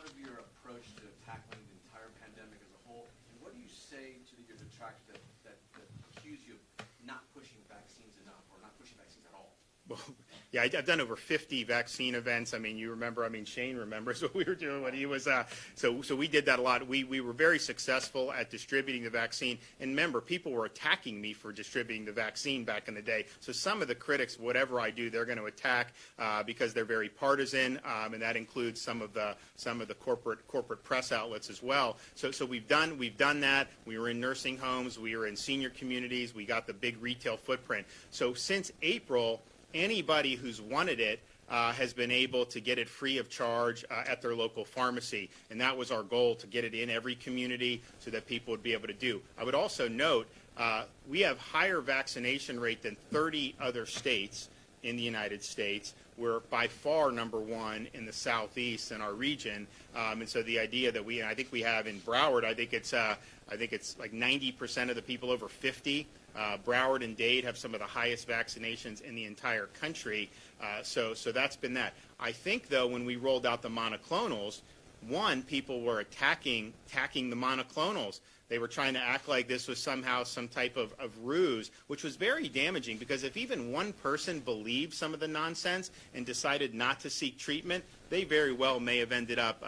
of your approach to tackling the entire pandemic as a whole? And what do you say to your detractors that accuse you of not pushing vaccines enough or not pushing vaccines at all? Well, yeah, I've done over 50 vaccine events. I mean, you remember, Shane remembers what we were doing when he was, so we did that a lot. We were very successful at distributing the vaccine. And remember, people were attacking me for distributing the vaccine back in the day. So some of the critics, whatever I do, they're going to attack because they're very partisan, and that includes some of the corporate press outlets as well. So we've done that. We were in nursing homes. We were in senior communities. We got the big retail footprint. So since April, anybody who's wanted it has been able to get it free of charge at their local pharmacy. And that was our goal, to get it in every community so that people would be able to do. I would also note we have higher vaccination rate than 30 other states in the United States. We're by far number one in the Southeast in our region. And so the idea that I think we have in Broward, I think it's like 90% of the people over 50. Broward and Dade have some of the highest vaccinations in the entire country. So that's been that. I think, though, when we rolled out the monoclonals, people were attacking the monoclonals. They were trying to act like this was somehow some type of ruse, which was very damaging, because if even one person believed some of the nonsense and decided not to seek treatment, they very well may have ended up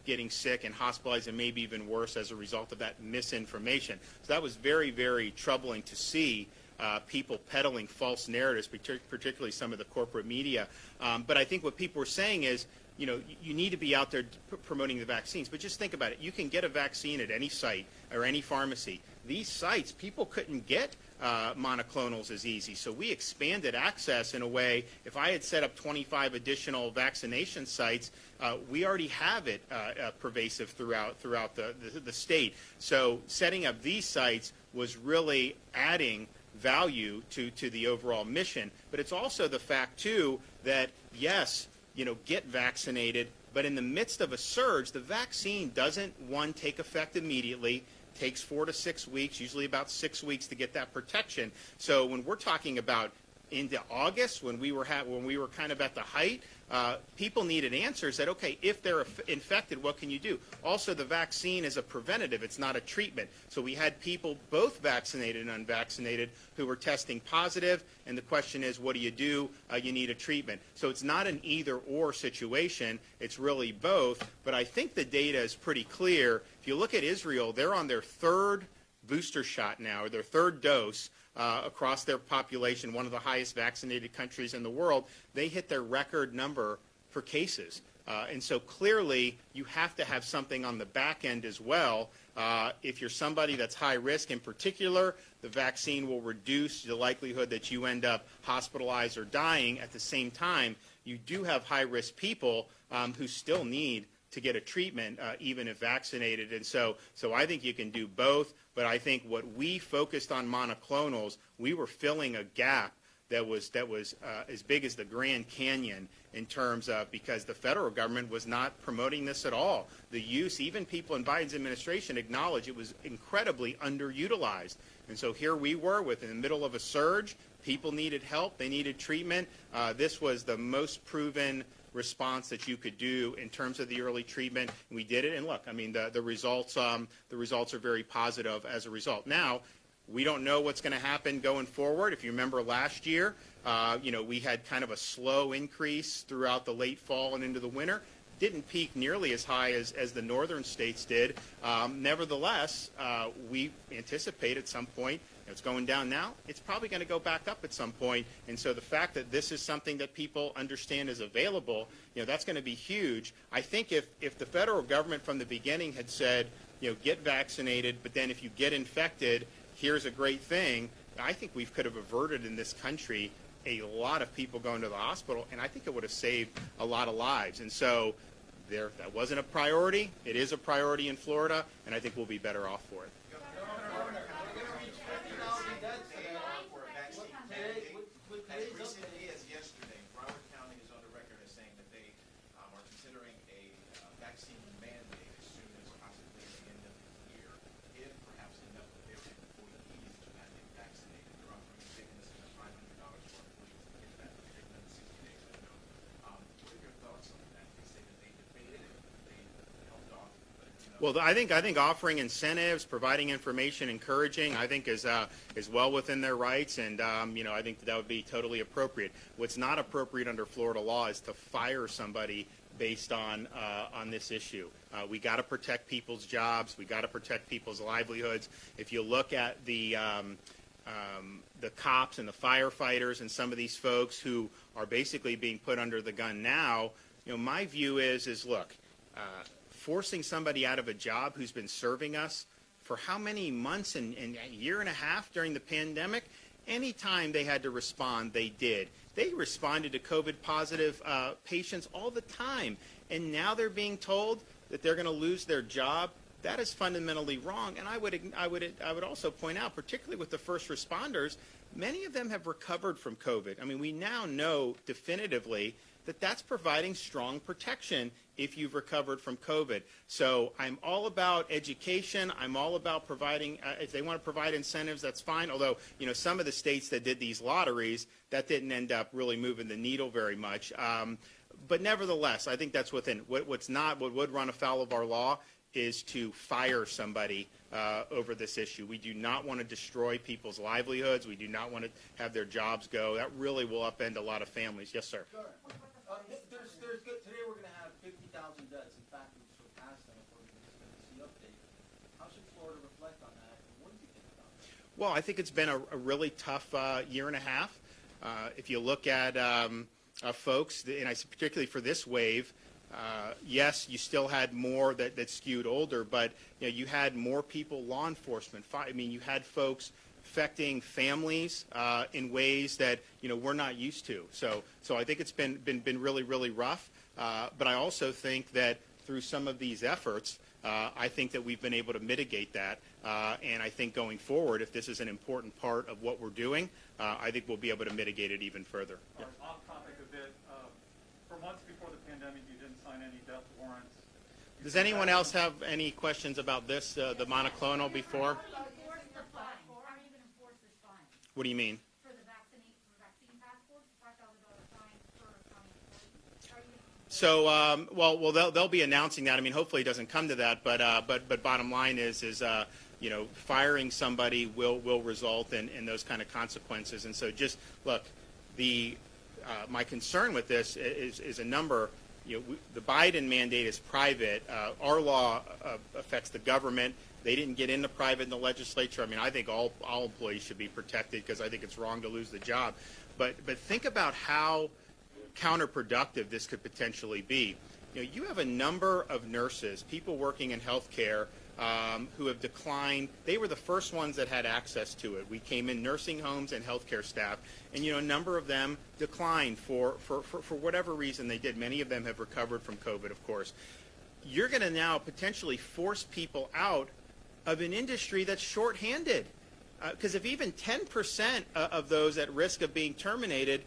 getting sick and hospitalized, and maybe even worse as a result of that misinformation. So that was very, very troubling to see people peddling false narratives, particularly some of the corporate media. But I think what people were saying is, you need to be out there promoting the vaccines. But just think about it. You can get a vaccine at any site or any pharmacy. These sites, people couldn't get monoclonals as easy. So we expanded access in a way. If I had set up 25 additional vaccination sites, we already have it pervasive throughout the state. So setting up these sites was really adding value to the overall mission. But it's also the fact, too, that, yes, get vaccinated, but in the midst of a surge, the vaccine doesn't, take effect immediately. It takes 4 to 6 weeks, usually about 6 weeks, to get that protection. So when we're talking about into August, when we were kind of at the height, people needed answers that, okay, if they're infected, what can you do? Also, the vaccine is a preventative. It's not a treatment. So we had people, both vaccinated and unvaccinated, who were testing positive, and the question is, what do? You need a treatment. So it's not an either-or situation. It's really both. But I think the data is pretty clear. If you look at Israel, they're on their third booster shot now, or their third dose. Across their population, one of the highest vaccinated countries in the world, they hit their record number for cases. And so clearly you have to have something on the back end as well. If you're somebody that's high risk in particular, the vaccine will reduce the likelihood that you end up hospitalized or dying. At the same time, you do have high risk people who still need to get a treatment, even if vaccinated. And so I think you can do both. But I think what we focused on monoclonals, we were filling a gap that was as big as the Grand Canyon in terms of, because the federal government was not promoting this at all. The use, even people in Biden's administration acknowledged it was incredibly underutilized. And so here we were in the middle of a surge. People needed help. They needed treatment. This was the most proven response that you could do in terms of the early treatment. We did it, and look, I mean, the results are very positive as a result. Now, we don't know what's going to happen going forward. If you remember last year, we had kind of a slow increase throughout the late fall and into the winter. Didn't peak nearly as high as the northern states did. Nevertheless, we anticipate at some point, it's going down now, it's probably going to go back up at some point. And so the fact that this is something that people understand is available, that's going to be huge. I think if the federal government from the beginning had said, get vaccinated, but then if you get infected, here's a great thing, I think we could have averted in this country a lot of people going to the hospital, and I think it would have saved a lot of lives. And so that wasn't a priority. It is a priority in Florida, and I think we'll be better off for it. As recently as yesterday, Broward County is on the record as saying that they are considering a vaccine mandate as soon as possibly at the end of the year, if perhaps enough of their employees do not get vaccinated. They're offering a sickness and $500 for employees to get that treatment in 60 days. What are your thoughts on that? They say that they debated it, they Well, I think offering incentives, providing information, encouraging, I think is well within their rights, and I think that would be totally appropriate. What's not appropriate under Florida law is to fire somebody based on this issue. We got to protect people's jobs. We got to protect people's livelihoods. If you look at the cops and the firefighters and some of these folks who are basically being put under the gun now, my view is look, forcing somebody out of a job who's been serving us for how many months and a year and a half during the pandemic, anytime they had to respond, they did. They responded to COVID-positive patients all the time, and now they're being told that they're going to lose their job. That is fundamentally wrong. And I would also point out, particularly with the first responders, many of them have recovered from COVID. I mean, we now know definitively that that's providing strong protection if you've recovered from COVID. So I'm all about education. I'm all about providing, if they want to provide incentives, that's fine. Although, some of the states that did these lotteries, that didn't end up really moving the needle very much. But nevertheless, I think that's within, what would run afoul of our law is to fire somebody over this issue. We do not want to destroy people's livelihoods. We do not want to have their jobs go. That really will upend a lot of families. Yes, sir. Sure. There's good. Today we're going to have 50,000 deaths. In fact, we surpassed them according to the CDC update. How should Florida reflect on that? And what do you think about it? Well, I think it's been a really tough year and a half. If you look at folks, and particularly for this wave, yes, you still had more that skewed older, but you had more people, law enforcement. You had folks affecting families in ways that we're not used to. So I think it's been really, really rough. But I also think that through some of these efforts, I think that we've been able to mitigate that. And I think going forward, if this is an important part of what we're doing, I think we'll be able to mitigate it even further. Yeah. Off topic a bit. For months before the pandemic, you didn't sign any death warrants. Does anyone else have any questions about this, the monoclonal before? What do you mean? For the vaccine passports, $5,000 fine per common. So, well, they'll be announcing that. I mean, hopefully it doesn't come to that, but bottom line is firing somebody will result in those kind of consequences. And so, just look, my concern with this is a number. The Biden mandate is private. Our law affects the government. They didn't get into private in the legislature. I mean, I think all employees should be protected because I think it's wrong to lose the job. But think about how counterproductive this could potentially be. You have a number of nurses, people working in healthcare, who have declined. They were the first ones that had access to it. We came in nursing homes and healthcare staff, and a number of them declined for whatever reason they did. Many of them have recovered from COVID, of course. You're going to now potentially force people out of an industry that's shorthanded. Because if even 10% of those at risk of being terminated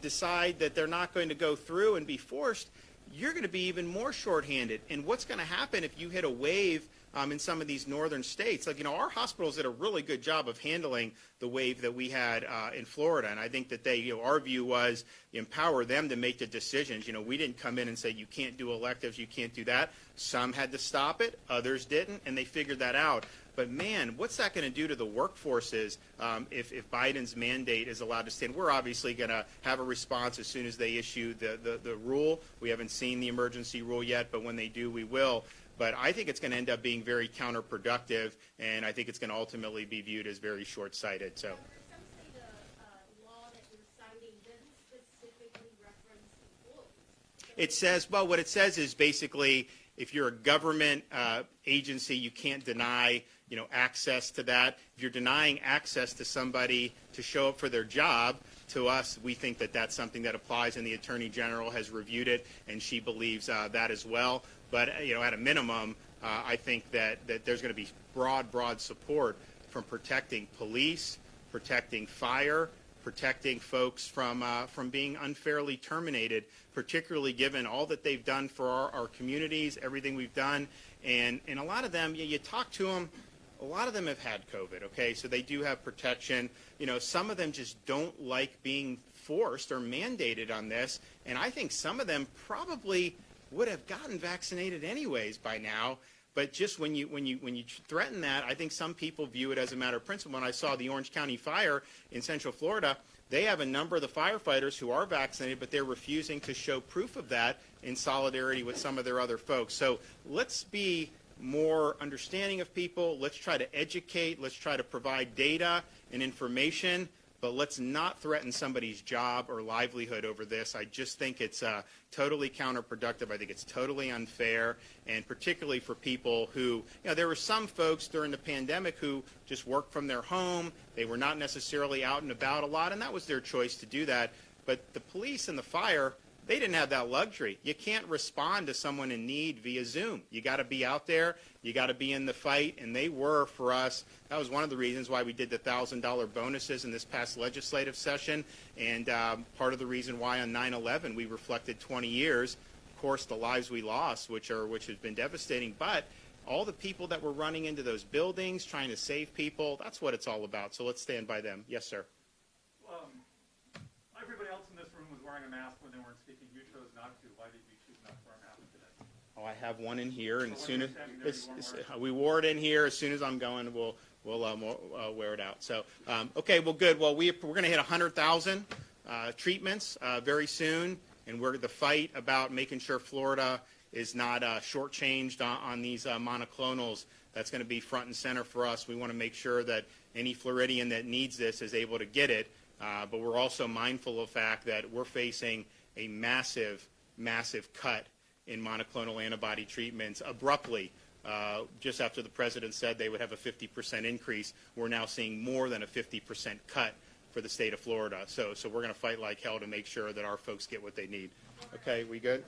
decide that they're not going to go through and be forced, you're going to be even more shorthanded. And what's going to happen if you hit a wave in some of these northern states? Like, our hospitals did a really good job of handling the wave that we had in Florida. And I think that our view was empower them to make the decisions. We didn't come in and say, you can't do electives, you can't do that. Some had to stop it, others didn't, and they figured that out. But man, what's that going to do to the workforces if Biden's mandate is allowed to stand? We're obviously going to have a response as soon as they issue the rule. We haven't seen the emergency rule yet, but when they do, we will. But I think it's going to end up being very counterproductive, and I think it's going to ultimately be viewed as very short-sighted. So. Some say the law that you're citing doesn't specifically reference employees. It says, well, what it says is basically if you're a government agency, you can't deny access to that. If you're denying access to somebody to show up for their job, to us, we think that that's something that applies, and the Attorney General has reviewed it, and she believes that as well. But, at a minimum, I think that there's going to be broad support from protecting police, protecting fire, protecting folks from being unfairly terminated, particularly given all that they've done for our communities, everything we've done. And a lot of them, you talk to them, a lot of them have had COVID, okay? So they do have protection. Some of them just don't like being forced or mandated on this. And I think some of them probably would have gotten vaccinated anyways by now. But just when you threaten that, I think some people view it as a matter of principle. When I saw the Orange County fire in Central Florida, they have a number of the firefighters who are vaccinated, but they're refusing to show proof of that in solidarity with some of their other folks. So let's be more understanding of people. Let's try to educate. Let's try to provide data and information, but let's not threaten somebody's job or livelihood over this. I just think it's totally counterproductive. I think it's totally unfair, and particularly for people who, there were some folks during the pandemic who just worked from their home. They were not necessarily out and about a lot, and that was their choice to do that. But the police and the fire, they didn't have that luxury. You can't respond to someone in need via Zoom. You got to be out there. You got to be in the fight, and they were for us. That was one of the reasons why we did the $1,000 bonuses in this past legislative session, and part of the reason why on 9/11 we reflected 20 years. Of course, the lives we lost, which has been devastating, but all the people that were running into those buildings trying to save people, that's what it's all about. So let's stand by them. Yes, sir. Everybody else in this room was wearing a mask when they weren't speaking. You chose not to. Why did you choose not to wear a mask today? Oh, I have one in here, and So as soon when as you're standing there, we wore it in here, as soon as I'm going, we'll wear it out. So, okay, well, good. Well, we're going to hit 100,000 treatments very soon, and we're the fight about making sure Florida is not shortchanged on these monoclonals. That's going to be front and center for us. We want to make sure that any Floridian that needs this is able to get it. But we're also mindful of the fact that we're facing a massive, massive cut in monoclonal antibody treatments abruptly. Just after the president said they would have a 50% increase, we're now seeing more than a 50% cut for the state of Florida. So we're going to fight like hell to make sure that our folks get what they need. Okay, we good?